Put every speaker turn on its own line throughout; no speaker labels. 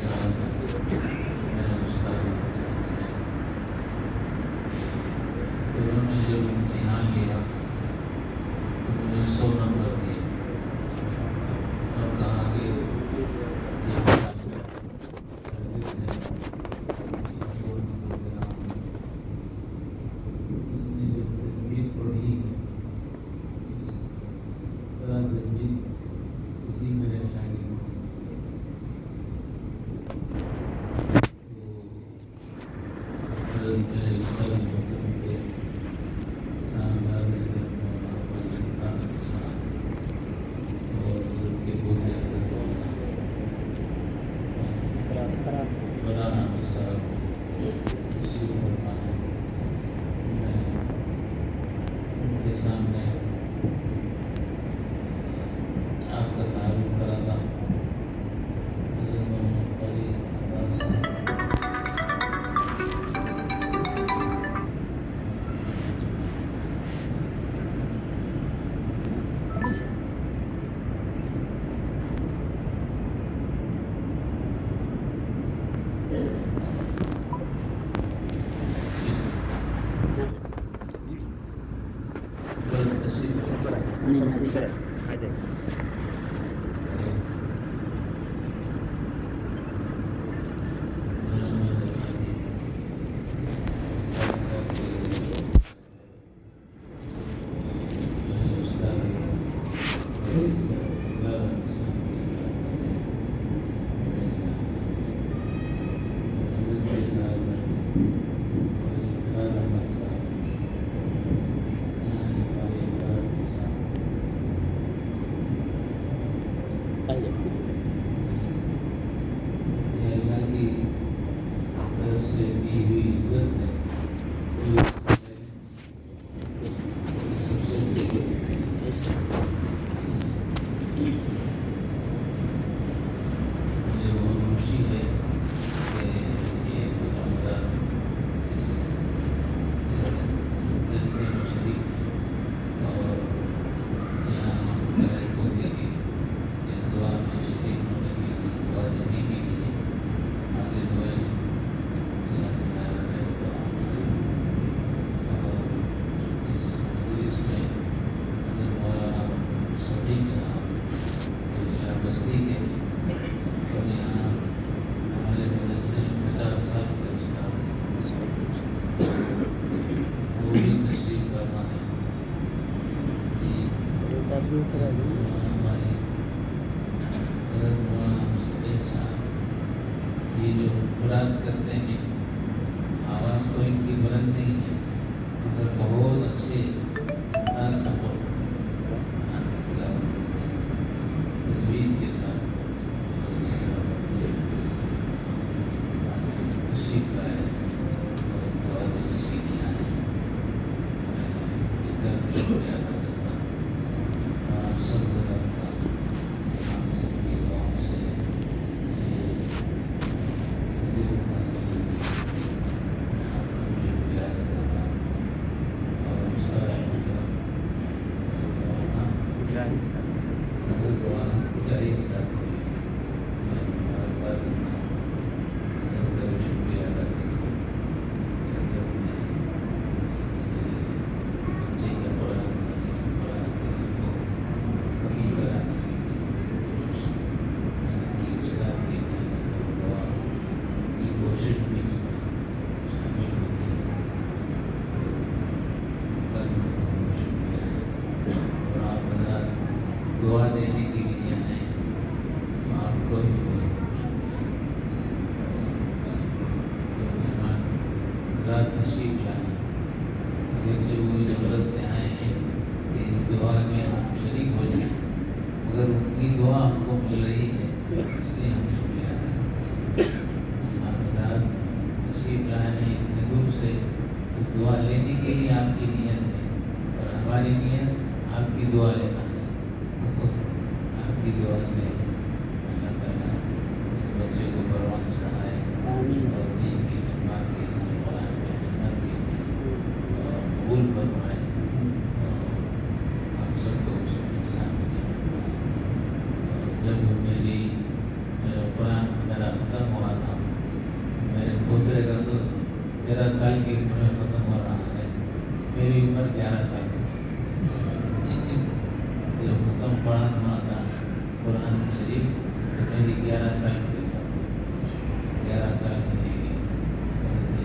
سال میں استاد انہوں نے جب امتحان لیا تو مجھے 100 نمبر دیے اور کہا کہ یہ جو مراد کرتے ہیں آواز تو ان کی بلند نہیں ہے مگر بہت اچھے انداز سے قرآن کی تلاوت کرتے ہیں تجوید کے ساتھ تشریف لائے اور دعا دینے کے لیے آئے. میں ان کا شکریہ ادا کرتا ہوں اور آپ سب حضرات کا آپ سب کی دعاؤں سے فضیلت حاصل ہوئی. میں آپ کا بھی شکریہ ادا کرتا ہوں اور استاد محترم مولانا مجاہد صاحب کو میں مبارکباد دیتا ہوں. ان کا بھی شکریہ ادا کرتا ہوں. جب میں اس بچے کا قرآن کریم کو قبول کرانے کے لیے کوشش محنت کی. استاد کی محنت اور دعا کی کوشش بھی اس میں شامل ہوتی ہے. تو کل بہت شکریہ ہے اور آپ حضرات دعا دینے کے لیے ہیں تو آپ کو بھی بہت بہت شکریہ. جو مہمان حضرات تشریف لائیں اگرچہ وہ اس غرض سے آئے ہیں کہ اس دعا میں ہم شریک ہو جائیں مگر ان کی دعا ہم کو مل رہی ہے اس لیے ہم شکریہ ادا کرتے ہیں. آپ حضرات تشریف لائے ہیں اتنے دور سے تو دعا لینے کے لیے آپ کی نیت ہے اور ہماری نیت آپ کی دعا لینا ہے. تو آپ کی دعا سے اللہ تعالیٰ اس بچے کو پروان چڑھائے اور دین کی خدمات کے لیے قرآن کی خدمت کے لیے قبول فرمائے اور ہم سب کو اس میں انسان سے فرمائے. اور جب میرا قرآن میرا ختم سال کی عمر میں ختم ہو رہا ہے. میری عمر 11 سال کی. جب ختم پڑھا تھا قرآن شریف تو میری 11 سال کی عمر تھی. 11 سال کی عمر تھی.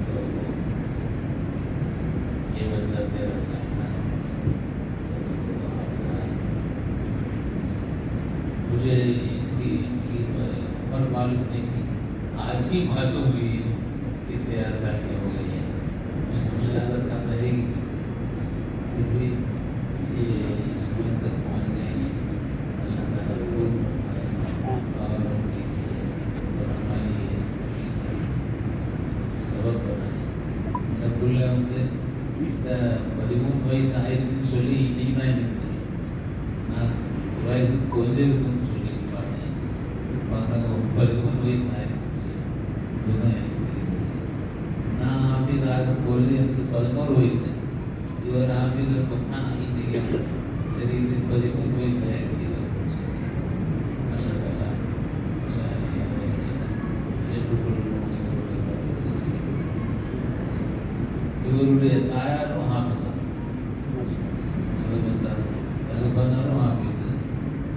تو یہ بچہ 13 سال کا. مجھے اس کی عمر معلوم نہیں تھی. آج ہی معلوم ہوئی ہے کہ 13 سال کی ہو گئی ہے. میں سمجھ رہا تھا کم رہے گی، پھر بھی یہ اس وقت تک پہنچ گئے ہیں. اللہ تعالیٰ قبول فرمائے اور ان کی اور ہماری خوشی کا سبب بنائے. alhamdulillah வந்து இந்த 13 வயசு ஆயிடுச்சுன்னு சொல்லி இன்னைக்கு தான் எனக்கு தெரியும். நான் வயசுக்கு கொஞ்சம் இருக்குன்னு சொல்லி பார்த்தேன். பார்த்தாங்க 13 வயசு ஆயிடுச்சுன்னு சொல்லி இதுதான் எனக்கு தெரியுது. நான் ஆஃபீஸ் ஆகும்போது எனக்கு 11 வயசு. இவர் ஆஃபீஸில் போனால் இன்னைக்கு தெரியுது 13 வயசு ஆயிடுச்சு. இவருடைய தாயாரும் ஹாஃபிஸா, தகப்பனாரும் ஹாஃபிஸு,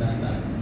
7-8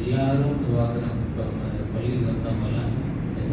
எல்லாரும் வாக்குறாங்க பள்ளி வந்தவங்கலாம் என்ன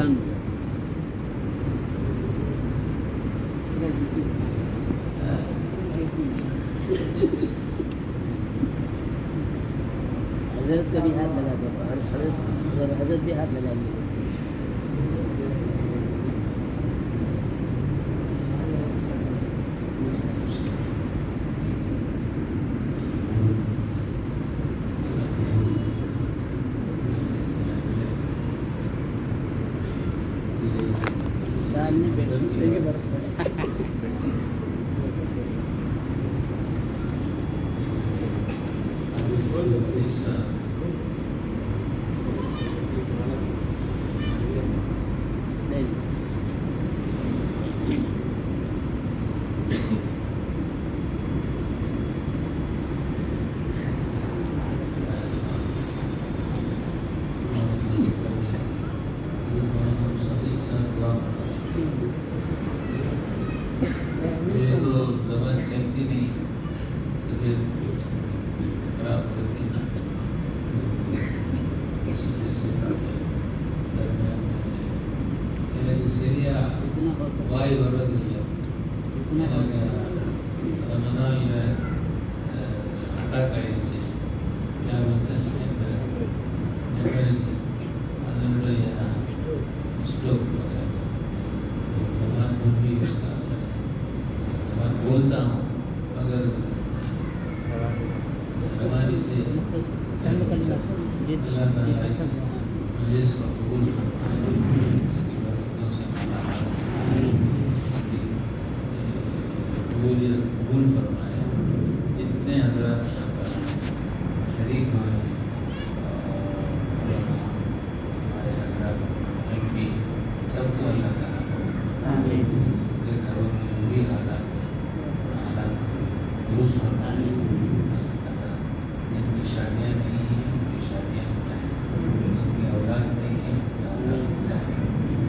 آسان ہو جائے. حضرت کا بھی ہاتھ لگا دو. حضرت بھی ہاتھ لگا دیا. سال نہیں بیٹھے دوسرے کے برف
وائی ورد رمضان انڈا کا کیا بولتے ہیں اسٹوک ہو گیا تھا. زبان پر بھی اس کا اثر ہے. زبان بولتا ہوں مگر روانی سے اللہ تعالیٰ مجھے اس کو قبول فرمائے. اس کی برکتوں سے اس کی قبول فرمائے. جتنے حضرات یہاں پر ہیں شریک ہوئے ہیں ہمارے حضرات ایم پی سب کو اللہ تعالیٰ قبول فرمائے. ان کے گھروں میں جو بھی حالات ہیں ان حالات کو درست فرمائے. اللہ تعالیٰ جن کی شادیاں نہیں ہیں ان کی شادیاں ہو جائیں. جن کی اولاد نہیں ہے ان کی اولاد ہو جائے.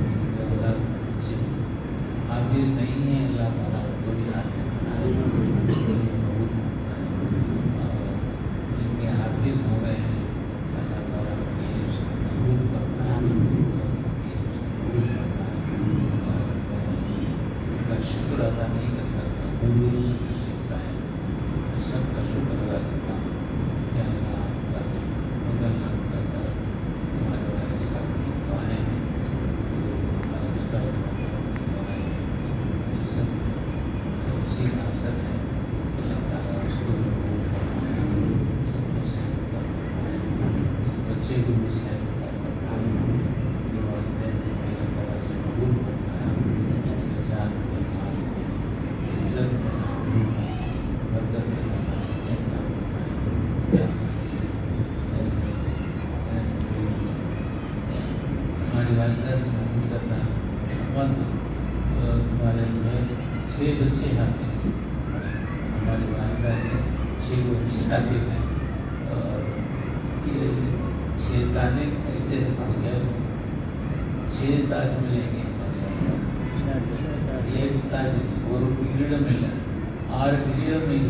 جن کی اولاد بچے حافظ نہیں ہیں اللہ تعالیٰ ان کو بھی حافظ بنائے قبول فرمائے. اور جن کے حافظ ہو گئے ہیں اللہ تعالیٰ ان کے حفظ کو مضبوط فرمائے اور ان کے حفظ کو قبول فرمائے. اور میں ان کا شکر ادا نہیں کر سکتا. اردو سے تشریف لائے میں سب کا شکر ادا کرتا ہوں کہ اللہ آپ کا فضل آپ کا کرم. ہمارے والد صاحب کی دعائیں ہیں جو ہمارے استاد محترم کی دعائیں ہیں یہ سب اسی کا اثر ہے. اللہ تعالیٰ اس کو بھی قبول فرمائے. سب کو صحت عطا فرمائے. اس بچے کو بھی صحت عطا فرمائے. اپنے والدین کو بھی ہر طرح سے قبول فرمایا. ان کے جان کو مال کو عزت میں آبرو میں برکت میں عطا فرمائے. ہماری والدہ سے میں پوچھتا تھا تمہارے جو ہے 6 بچے حافظ ہیں. ہماری والدہ کے 6 بچے حافظ ہیں. اور یہ 6 تاجیں کیسے رکھو گے؟ 6 تاج ملیں گے ہمارے والدہ. ایک تاج نہیں وہ కిరీటం ಇಲ್ಲ 6 కిరీటం మీకు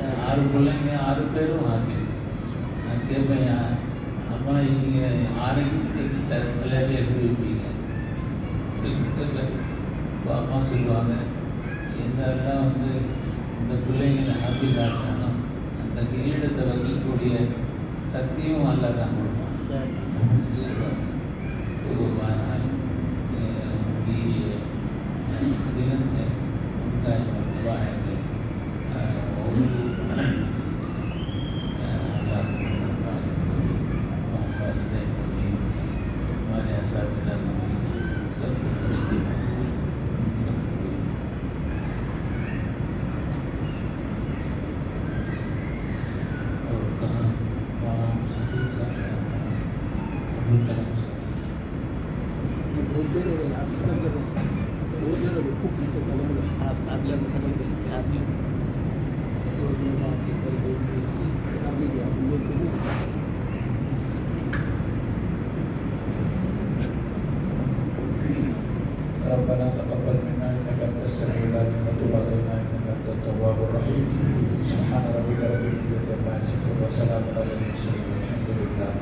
6 بولیں گے 6 పేరు حافظ అంటే అమ్మ ఇది 6 கிட்டார் விளையாட்டு எப்படி வைப்பீங்க இப்போ அம்மா சொல்லுவாங்க எந்தெல்லாம் வந்து இந்த பிள்ளைங்களை ஹாஃபிஸ் ஆகினாலும் அந்த கிரீடத்தை வைக்கக்கூடிய சக்தியும் அல்லா தான் கொடுப்பான் சொல்லுவாங்க. تو بہرحال ان کی یہ فضیلت ہے. ان کا یہ مرتبہ ہے کہ والدین کو بھی ہمارے اساتذہ کو بھی سب کو اور کہاں وہاں صحیح صاحب ہے ابوالکلام صاحب
بہت دیر ہو گئی. آپ ختم کر دیں. بہت دیر ہو گئی. خوب پیسے آپ لوگ ختم کریں. آپ بھی
ربنا تقبل منا انك انت السميع العليم وتب علينا انك انت التواب الرحيم. سبحان ربك رب العزة عما يصفون وسلام على المرسلين والحمد لله.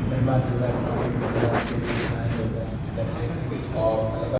مہمان حضرات